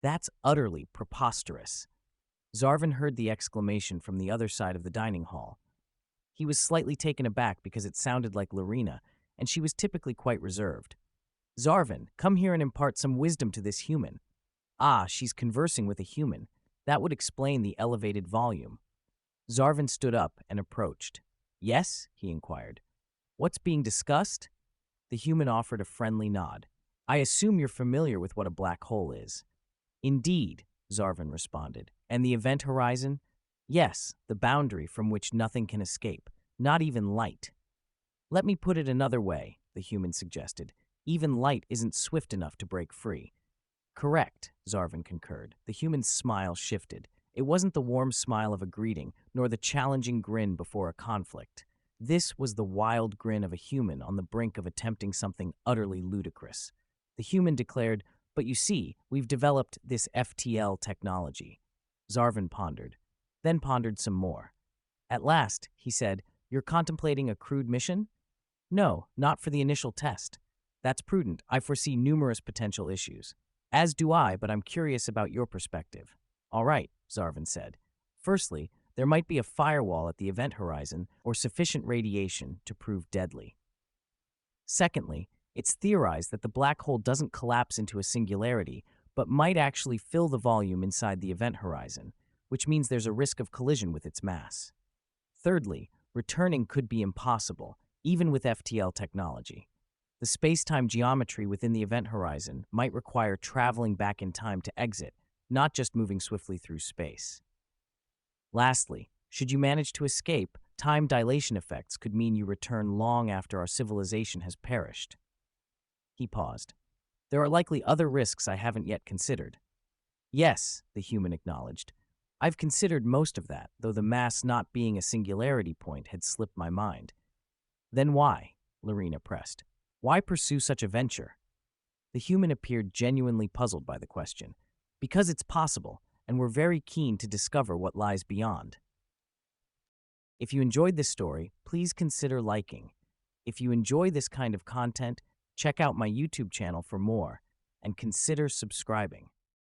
That's utterly preposterous. Zarven heard the exclamation from the other side of the dining hall. He was slightly taken aback because it sounded like Lireena, and she was typically quite reserved. Zarven, come here and impart some wisdom to this human. Ah, she's conversing with a human. That would explain the elevated volume. Zarven stood up and approached. Yes? He inquired. What's being discussed? The human offered a friendly nod. I assume you're familiar with what a black hole is. Indeed, Zarven responded. And the event horizon? Yes, the boundary from which nothing can escape, not even light. Let me put it another way, the human suggested. Even light isn't swift enough to break free. Correct, Zarven concurred. The human's smile shifted. It wasn't the warm smile of a greeting, nor the challenging grin before a conflict. This was the wild grin of a human on the brink of attempting something utterly ludicrous. The human declared, but you see, we've developed this FTL technology. Zarven pondered, then pondered some more. At last, he said, you're contemplating a crewed mission? No, not for the initial test. That's prudent. I foresee numerous potential issues. As do I, but I'm curious about your perspective. All right, Zarven said. Firstly, there might be a firewall at the event horizon or sufficient radiation to prove deadly. Secondly, it's theorized that the black hole doesn't collapse into a singularity, but might actually fill the volume inside the event horizon, which means there's a risk of collision with its mass. Thirdly, returning could be impossible, even with FTL technology. The space-time geometry within the event horizon might require traveling back in time to exit, not just moving swiftly through space. Lastly, should you manage to escape, time dilation effects could mean you return long after our civilization has perished. He paused. There are likely other risks I haven't yet considered. Yes, the human acknowledged. I've considered most of that, though the mass not being a singularity point had slipped my mind. Then why? Lireena pressed. Why pursue such a venture? The human appeared genuinely puzzled by the question. Because it's possible, and we're very keen to discover what lies beyond. If you enjoyed this story, please consider liking. If you enjoy this kind of content, check out my YouTube channel for more, and consider subscribing.